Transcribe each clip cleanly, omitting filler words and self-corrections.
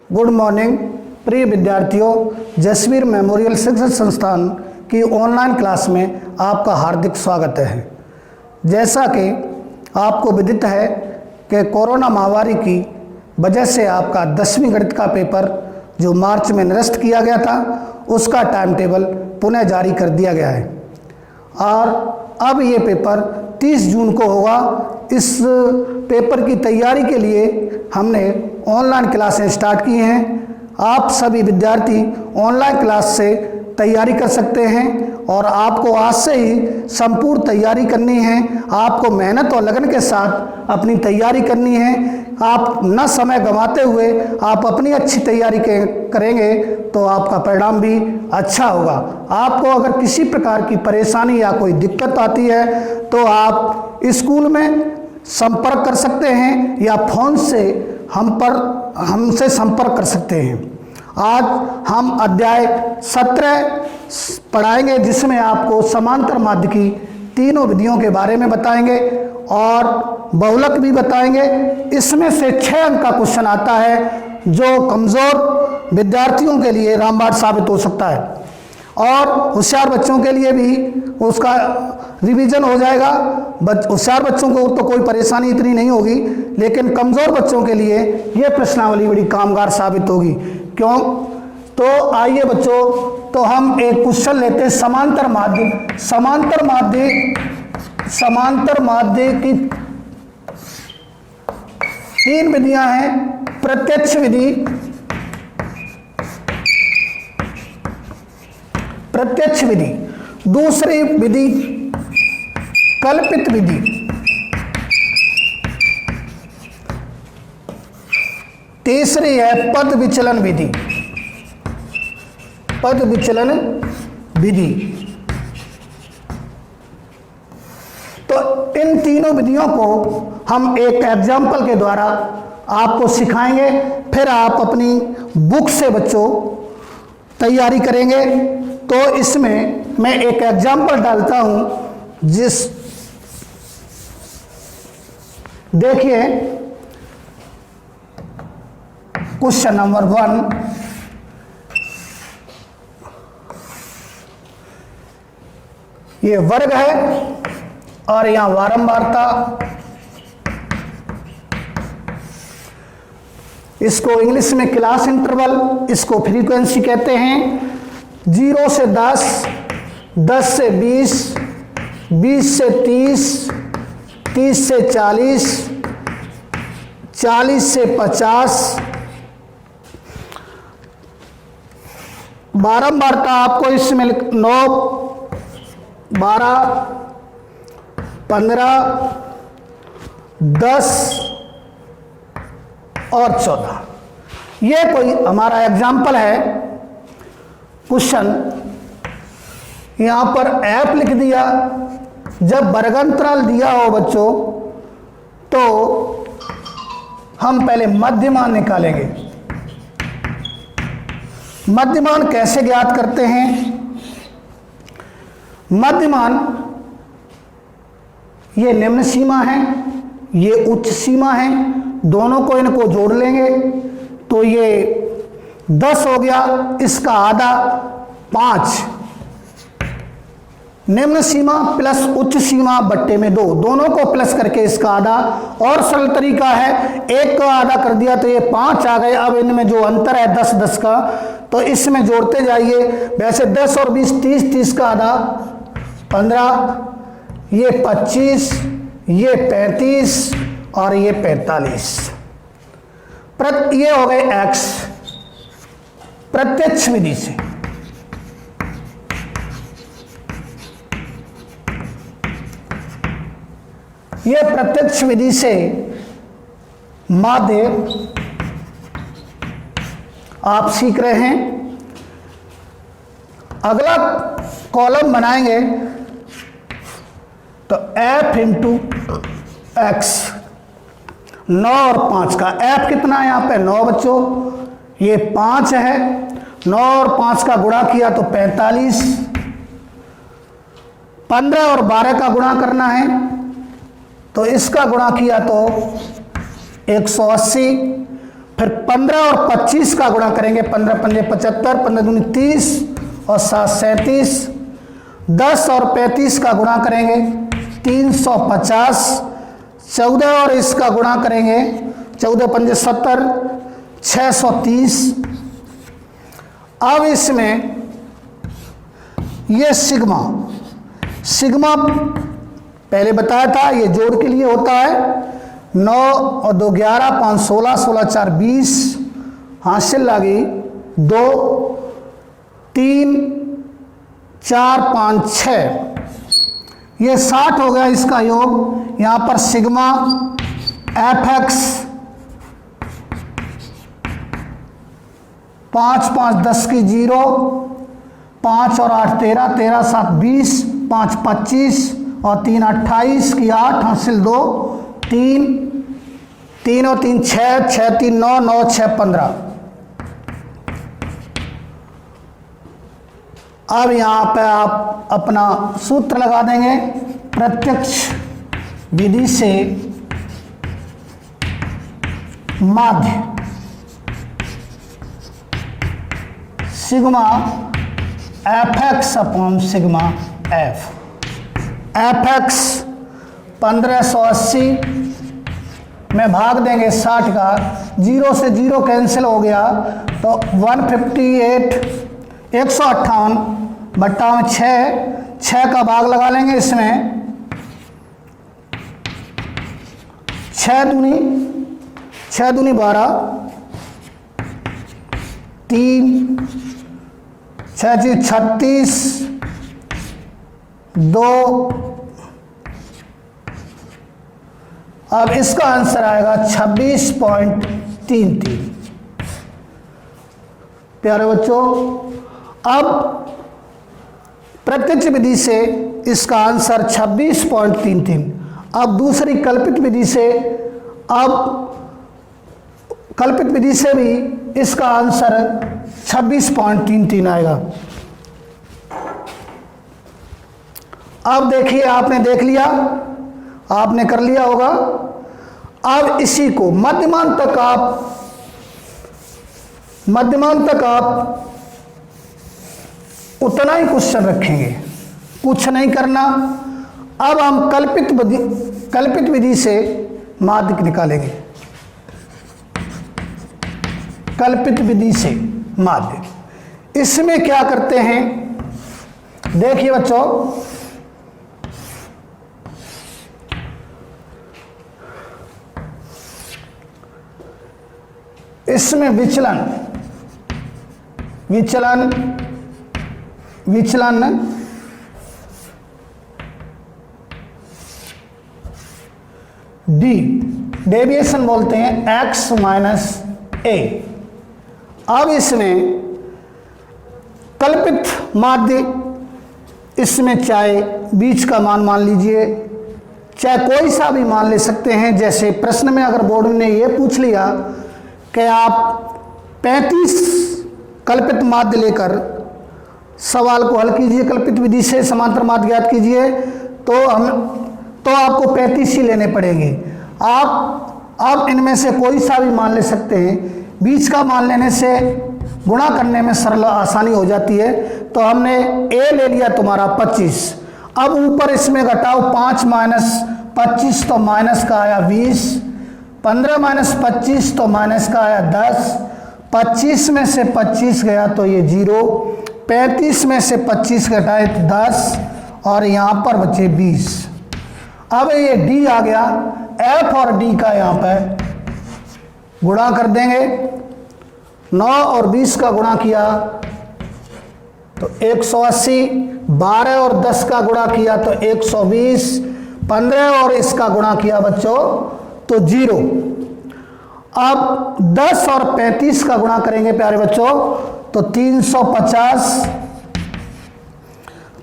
Good morning प्रिय विद्यार्थियों, Jasvir memorial शिक्षण संस्थान की ऑनलाइन क्लास में आपका हार्दिक स्वागत है। जैसा कि आपको विदित है कि कोरोना महामारी की वजह से आपका 10वीं गणित का पेपर जो मार्च में निरस्त किया गया था उसका टाइम टेबल पुनः जारी कर दिया गया है और अब ये पेपर 30 जून को होगा। इस पेपर की तैयारी के लिए हमने ऑनलाइन क्लासें स्टार्ट की हैं। आप सभी विद्यार्थी ऑनलाइन क्लास से तैयारी कर सकते हैं और आपको आज से ही संपूर्ण तैयारी करनी है। आपको मेहनत और लगन के साथ अपनी तैयारी करनी है। आप न समय गंवाते हुए आप अपनी अच्छी तैयारी करेंगे तो आपका परिणाम भी अच्छा होगा। आपको अगर किसी प्रकार की परेशानी या कोई दिक्कत आती है तो आप स्कूल में संपर्क कर सकते हैं या फ़ोन से हमसे संपर्क कर सकते हैं। आज हम अध्याय 17 पढ़ाएंगे जिसमें आपको समांतर माध्य की तीनों विधियों के बारे में बताएंगे और बहुलक भी बताएंगे। इसमें से 6 अंक का क्वेश्चन आता है जो कमज़ोर विद्यार्थियों के लिए रामबाण साबित हो सकता है और होशियार बच्चों के लिए भी उसका रिवीजन हो जाएगा। होशियार बच्चों को तो कोई परेशानी इतनी नहीं होगी, लेकिन कमज़ोर बच्चों के लिए ये प्रश्नावली बड़ी कामगार साबित होगी। क्यों? तो आइए बच्चों, तो हम एक क्वेश्चन लेते हैं समांतर माध्य की 3 विधियां हैं। प्रत्यक्ष विधि, दूसरी विधि कल्पित विधि, तीसरी है पद विचलन विधि। तो इन तीनों विधियों को हम एक एग्जाम्पल के द्वारा आपको सिखाएंगे, फिर आप अपनी बुक से बच्चों तैयारी करेंगे। तो इसमें मैं एक एग्जाम्पल डालता हूं देखिए क्वेश्चन नंबर 1, ये वर्ग है और यहां बारंबारता, इसको इंग्लिश में क्लास इंटरवल, इसको फ्रीक्वेंसी कहते हैं। 0 से 10, 10 से 20, 20 से 30, 30 से 40, 40 से 50। बारंबारता आपको इसमें 9, 12, 15, 10 और 14। ये कोई हमारा एग्जाम्पल है क्वेश्चन। यहां पर ऐप लिख दिया। जब वर्गांतराल दिया हो बच्चों तो हम पहले मध्यमान निकालेंगे। मध्यमान कैसे ज्ञात करते हैं? मध्यमान ये निम्न सीमा है, ये उच्च सीमा है, दोनों को इनको जोड़ लेंगे तो ये 10 हो गया, इसका आधा 5। निम्न सीमा प्लस उच्च सीमा बट्टे में 2, दोनों को प्लस करके इसका आधा। और सरल तरीका है, 1 का आधा कर दिया तो ये 5 आ गए। अब इनमें जो अंतर है 10 10 का, तो इसमें जोड़ते जाइए। वैसे 10 और 20 30, 30 का आधा 15, ये 25, ये 35 और ये 45। ये हो गए x प्रत्यक्ष विधि से। ये प्रत्यक्ष विधि से माध्य आप सीख रहे हैं। अगला कॉलम बनाएंगे तो f इंटू एक्स, 9 और 5 का। f कितना है यहाँ पे? 9 बच्चों। ये 5 है, 9 और 5 का गुणा किया तो 45। 15 और 12 का गुणा करना है तो इसका गुणा किया तो 180। फिर 15 और 25 का गुणा करेंगे, 15 पंजे 75, 15 दूनी 30 और 7 37। 10 और 35 का गुणा करेंगे 350। 14 और इसका गुणा करेंगे 14 पंजे 70, 630। अब इसमें ये सिग्मा पहले बताया था, ये जोड़ के लिए होता है। 9 और 2 11, 5 16, 16 4 20, हासिल लगी 2 3 4 5 6, ये 60 हो गया इसका योग। यहाँ पर सिग्मा एफ एक्स 5 5 10 की 0, 5 और 8 13, 13 7 20, 5 25 और 3 28 की 8, हासिल 2 3, 3 और 3 6, 6 3 9, 9 6 15। अब यहाँ पे आप अपना सूत्र लगा देंगे। प्रत्यक्ष विधि से माध्य sigma F x upon sigma F. F x 1580 में भाग देंगे 60 का, 0 से 0 कैंसिल हो गया तो 158, 158 बट्टा में 6 का भाग लगा लेंगे इसमें। 6 दूनी 12, 3 6 36, 2। अब इसका आंसर आएगा 26.33। प्यारे बच्चों, अब प्रत्यक्ष विधि से इसका आंसर 26.33। अब दूसरी कल्पित विधि से, अब कल्पित विधि से भी इसका आंसर 26.33 आएगा। अब देखिए, आपने देख लिया, आपने कर लिया होगा। अब इसी को मध्यमान तक आप उतना ही क्वेश्चन रखेंगे, कुछ नहीं करना। अब हम कल्पित विधि से माध्य निकालेंगे। कल्पित विधि से माध्य, इसमें क्या करते हैं, देखिए बच्चों, इसमें विचलन डी, डेविएशन बोलते हैं, x माइनस ए। अब इसमें कल्पित माध्य, इसमें चाहे बीच का मान लीजिए, चाहे कोई सा भी मान ले सकते हैं। जैसे प्रश्न में अगर बोर्ड ने ये पूछ लिया कि आप 35 कल्पित माध्य लेकर सवाल को हल कीजिए, कल्पित विधि से समांतर माध्य ज्ञात कीजिए, तो आपको 35 ही लेने पड़ेंगे। आप इनमें से कोई सा भी मान ले सकते हैं। बीच का मान लेने से गुणा करने में सरल आसानी हो जाती है। तो हमने ए ले लिया तुम्हारा 25। अब ऊपर इसमें घटाओ 5 माइनस 25 तो माइनस का आया 20, 15 माइनस 25 तो माइनस का आया 10, 25 में से 25 गया तो ये 0, 35 में से 25 घटाए 10 और यहाँ पर बचे 20। अब ये डी आ गया, एफ और डी का यहाँ पर गुणा कर देंगे। 9 और 20 का गुणा किया तो 180, 12 और 10 का गुणा किया तो 120, 15 और इसका गुणा किया बच्चों तो 0। अब 10 और 35 का गुणा करेंगे प्यारे बच्चों तो 350,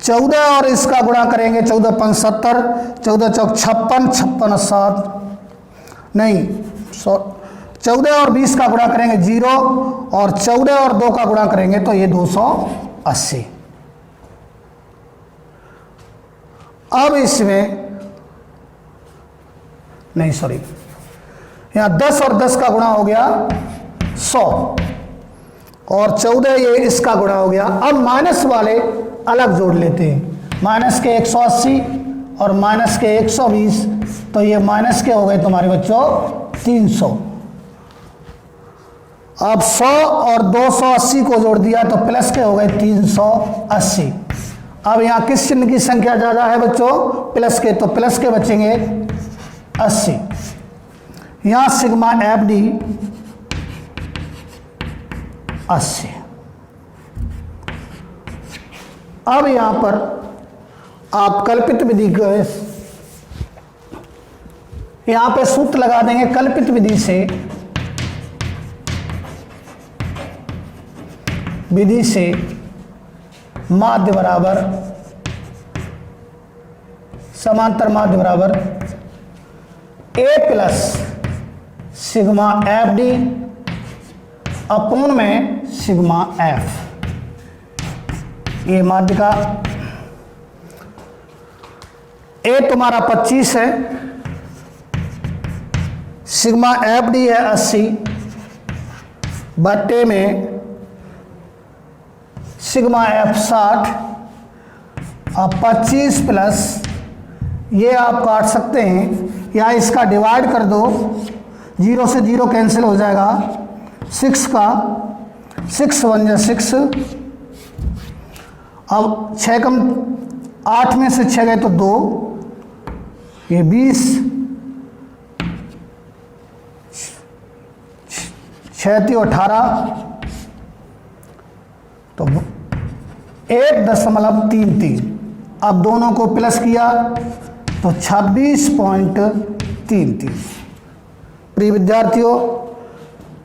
14 और इसका गुणा करेंगे 14 5 70, 14 चौक 56, 56 7 नहीं 14 और 20 का गुणा करेंगे 0 और 14 और 2 का गुणा करेंगे तो ये 280। अब इसमें नहीं सॉरी, यहाँ 10 और 10 का गुणा हो गया 100 और 14 ये इसका गुणा हो गया। अब माइनस वाले अलग जोड़ लेते हैं, माइनस के 180 और माइनस के 120, तो ये माइनस के हो गए तुम्हारे बच्चों 300। अब 100 और 280 को जोड़ दिया तो प्लस के हो गए 380। अब यहाँ किस चिन्ह की संख्या ज़्यादा है बच्चों? प्लस के, तो प्लस के बचेंगे 80। यहाँ सिग्मा एफ डी 80। अब यहाँ पर आप कल्पित विधि को यहाँ पे सूत्र लगा देंगे। कल्पित विधि से माध्य बराबर समांतर माध्य बराबर A plus sigma F D upon में सिग्मा एफ। ये माध्य का ए तुम्हारा 25 है, सिग्मा एफ डी है 80 बट्टे में सिग्मा एफ 60। अब 25 प्लस ये आप काट सकते हैं या इसका डिवाइड कर दो, 0 से 0 कैंसिल हो जाएगा। 6 का 6 1 जा 6। अब 6 कम 8 में से 6 गए तो 2, ये 20, 6 18, तो 1.33। अब दोनों को प्लस किया तो 26.33। प्रिय विद्यार्थियों,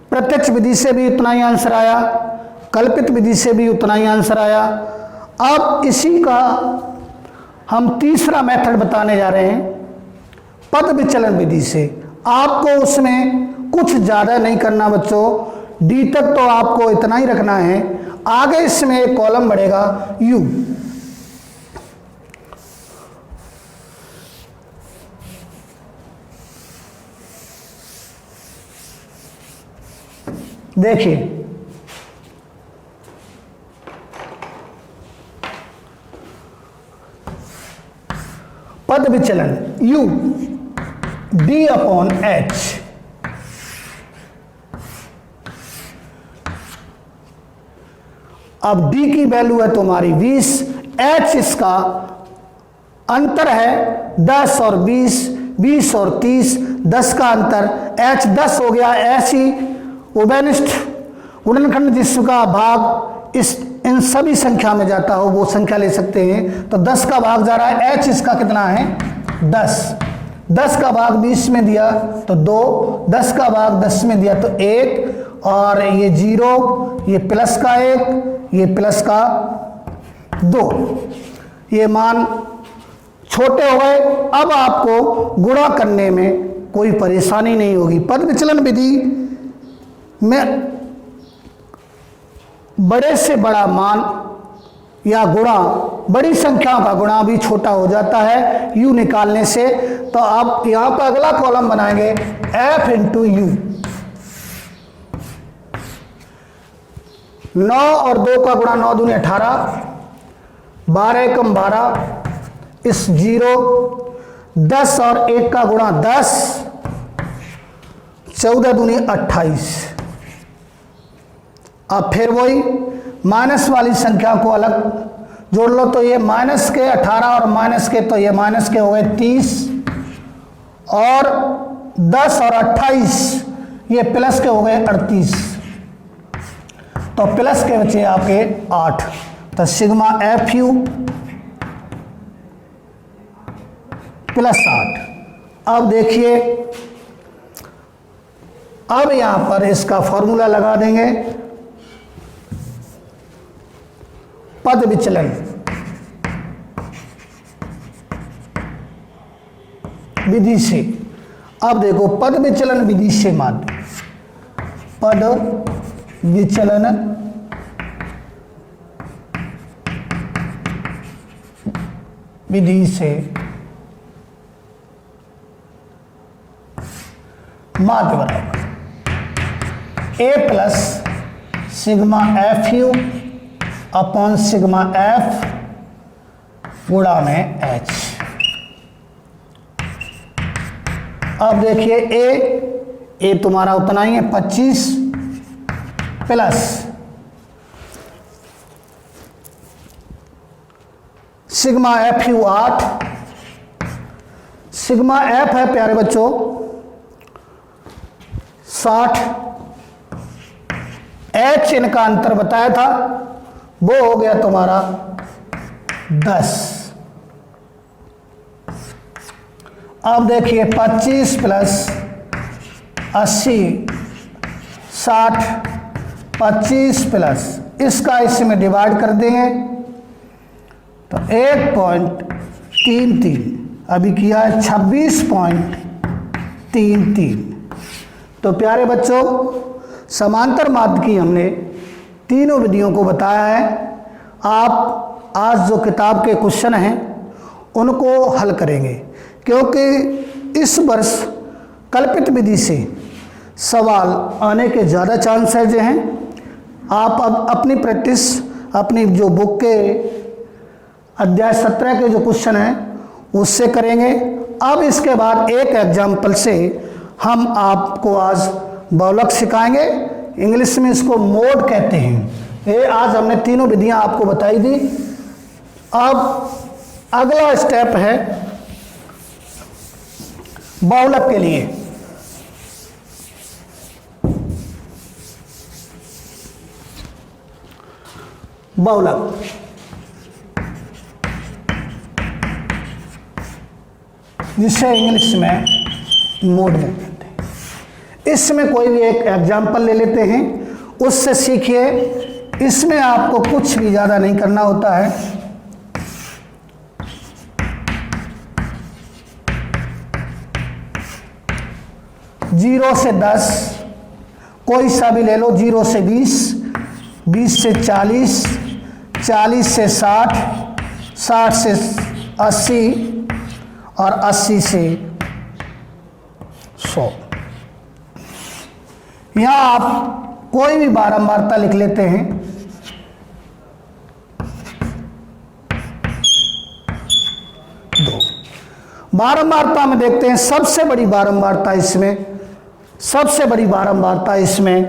प्रत्यक्ष विधि से भी उतना ही आंसर आया, कल्पित विधि से भी उतना ही आंसर आया। अब इसी का हम तीसरा मेथड बताने जा रहे हैं, पद विचलन विधि से। आपको उसमें कुछ ज़्यादा नहीं करना बच्चों, डी तक तो आपको इतना ही रखना है। आगे इसमें एक कॉलम बढ़ेगा यू। देखिए, पद विचलन u d अपॉन h। अब d की वैल्यू है तुम्हारी 20, h इसका अंतर है 10 और 20, 20 और 30, 10 का अंतर, h 10 हो गया। ऐसी उभयनिष्ठ गुणनखंड जिसका भाग इन सभी संख्या में जाता हो वो संख्या ले सकते हैं। तो 10 का भाग जा रहा है, h इसका कितना है 10, 10 का भाग 20 में दिया तो 2, 10 का भाग 10 में दिया तो 1, और ये 0, ये प्लस का 1, ये प्लस का 2। ये मान छोटे हो गए। अब आपको गुणा करने में कोई परेशानी नहीं होगी। पद विचलन विधि में बड़े से बड़ा मान या गुणा, बड़ी संख्याओं का गुणा भी छोटा हो जाता है u निकालने से। तो आप यहाँ पर अगला कॉलम बनाएंगे f इंटू यू। 9 और 2 का गुणा 9 दूनी 18, 12 कम 12, इस 0, 10 और 1 का गुणा 10, 14 दूनी 28। अब फिर वही माइनस वाली संख्या को अलग जोड़ लो, तो ये माइनस के 18 और माइनस के, तो ये माइनस के हो गए 30, और 10 और 28 ये प्लस के हो गए 38। तो प्लस के बचे आपके 8। तो सिग्मा एफ यू प्लस 8। अब देखिए, अब यहां पर इसका फॉर्मूला लगा देंगे पद विचलन विधि से। अब देखो, पद विचलन विधि से माध्य, पद विचलन विधि से माध्य बराबर A plus sigma F U upon sigma F गुणा में एच। अब देखिए ए तुम्हारा उतना ही है 25 plus sigma F you 8, sigma F है प्यारे बच्चों 60, एच इनका अंतर बताया था वो हो गया तुम्हारा 10। अब देखिए 25 प्लस 80 60, 25 प्लस इसका इसमें डिवाइड कर देंगे तो 1.33, अभी किया है 26.33। तो प्यारे बच्चों समांतर माध्य की हमने तीनों विधियों को बताया है। आप आज जो किताब के क्वेश्चन हैं उनको हल करेंगे, क्योंकि इस वर्ष कल्पित विधि से सवाल आने के ज़्यादा चांसेज हैं। आप अब अपनी प्रैक्टिस अपनी जो बुक के अध्याय 17 के जो क्वेश्चन हैं उससे करेंगे। अब इसके बाद एक एग्जाम्पल से हम आपको आज बहुलक सिखाएंगे, इंग्लिश में इसको मोड कहते हैं। ये आज हमने तीनों विधियां आपको बताई दी। अब अगला स्टेप है बहुलक के लिए। बहुलक जिसे इंग्लिश में मोड में कहते हैं। इसमें कोई भी एक एग्जाम्पल ले लेते हैं, उससे सीखिए। इसमें आपको कुछ भी ज़्यादा नहीं करना होता है। जीरो से 10 कोई सा भी ले लो, 0 से 20, 20 से 40, 40 से 60, 60 से 80 और 80 से 100। यहाँ आप कोई भी बारंबारता लिख लेते हैं। बारंबारता में देखते हैं सबसे बड़ी बारंबारता इसमें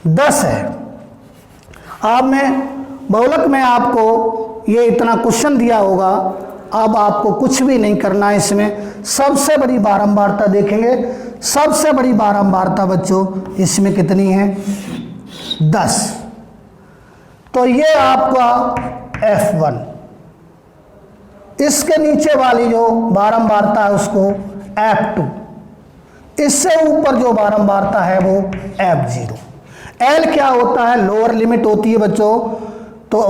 10 है। अब मैं बहुलक में आपको ये इतना क्वेश्चन दिया होगा, अब आपको कुछ भी नहीं करना है। इसमें सबसे बड़ी बारंबारता देखेंगे। सबसे बड़ी बारंबारता बच्चों इसमें कितनी है? 10। तो ये आपका F1। इसके नीचे वाली जो बारंबारता है उसको F2। इससे ऊपर जो बारंबारता है वो F0। L क्या होता है? लोअर लिमिट होती है बच्चों। तो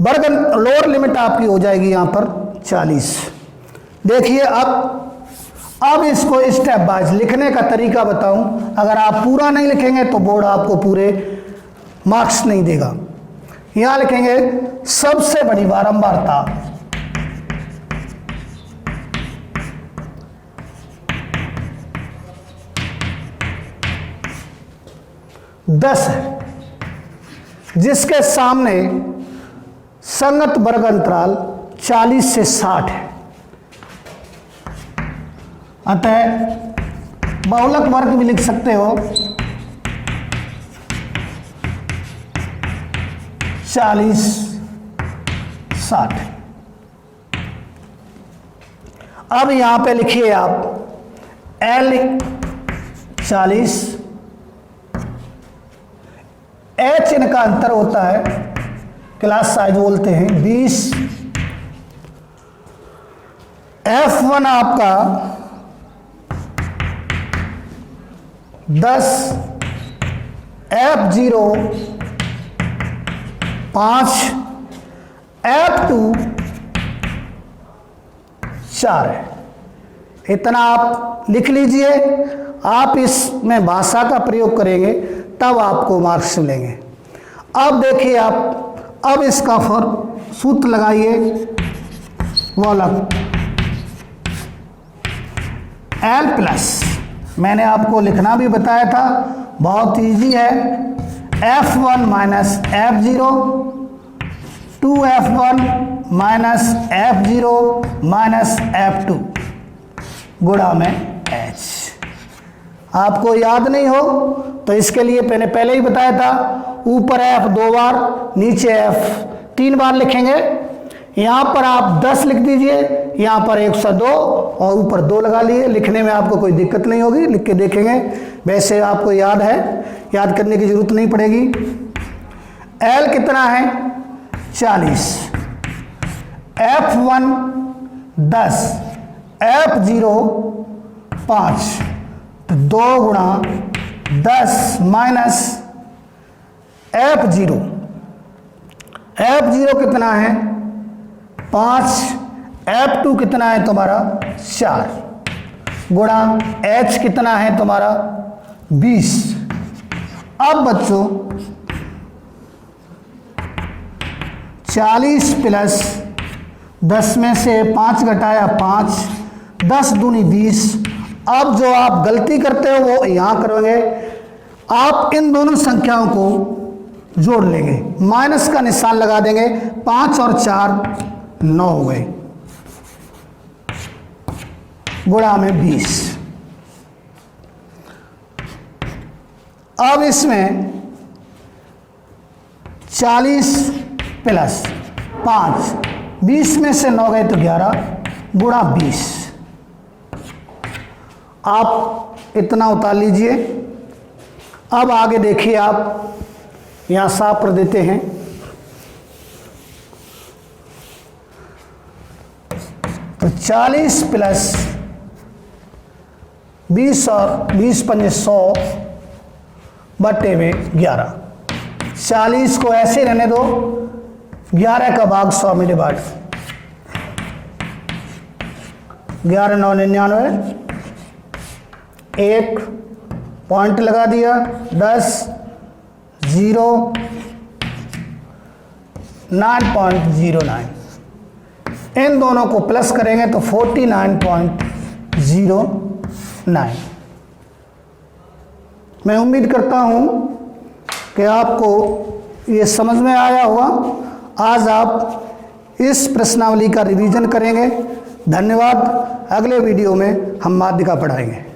बर्गन लोअर लिमिट आपकी हो जाएगी यहाँ पर 40। देखिए अब इसको स्टेप बाय लिखने का तरीका बताऊं। अगर आप पूरा नहीं लिखेंगे तो बोर्ड आपको पूरे मार्क्स नहीं देगा। यहाँ लिखेंगे सबसे बड़ी बारंबारता दस है, जिसके सामने संगत वर्ग अंतराल 40 से 60 है। अतः बहुलक वर्ग भी लिख सकते हो 40 60। अब यहां पे लिखिए आप L 40, H इनका अंतर होता है, क्लास साइज बोलते हैं 20। F1 आपका 10, F0 5, F2 4 है। इतना आप लिख लीजिए। आप इसमें भाषा का प्रयोग करेंगे तब आपको मार्क्स मिलेंगे। अब देखिए आप अब इसका सूत्र लगाइए। बहुलक L प्लस मैंने आपको लिखना भी बताया था, बहुत इजी है। F1 minus F0, 2F1 minus F0 minus F2 गुणा में H। आपको याद नहीं हो तो इसके लिए मैंने पहले ही बताया था, ऊपर F 2 बार, नीचे F 3 बार लिखेंगे। यहाँ पर आप 10 लिख दीजिए, यहाँ पर 102 और ऊपर 2 लगा लिए। लिखने में आपको कोई दिक्कत नहीं होगी, लिख के देखेंगे। वैसे आपको याद है, याद करने की जरूरत नहीं पड़ेगी। L कितना है? 40। F1 10, F0 5, तो 2 गुणा 10 माइनस F0। F0 कितना है? 5। F2 कितना है तुम्हारा? 4 गुणा H कितना है तुम्हारा? 20। अब बच्चों 40 प्लस 10 में से 5 घटाया 5, 10 दूनी 20। अब जो आप गलती करते हो वो यहाँ करोगे, आप इन दोनों संख्याओं को जोड़ लेंगे, माइनस का निशान लगा देंगे। 5 और 4 9 हो गए, गुणा में 20। अब इसमें 40 प्लस 5, 20 में से 9 गए तो 11 गुणा 20। आप इतना उतार लीजिए। अब आगे देखिए, आप यहाँ साफ कर देते हैं। तो 40 प्लस 20 और 20 पंजे 100 बट्टे में 11। 40 को ऐसे रहने दो, 11 का भाग 100 में डिवाइड। 11 9 99, 1 पॉइंट लगा दिया, 10 0 9.09। इन दोनों को प्लस करेंगे तो 49.09। मैं उम्मीद करता हूं कि आपको ये समझ में आया होगा। आज आप इस प्रश्नावली का रिवीजन करेंगे। धन्यवाद। अगले वीडियो में हम माध्यिका पढ़ाएंगे।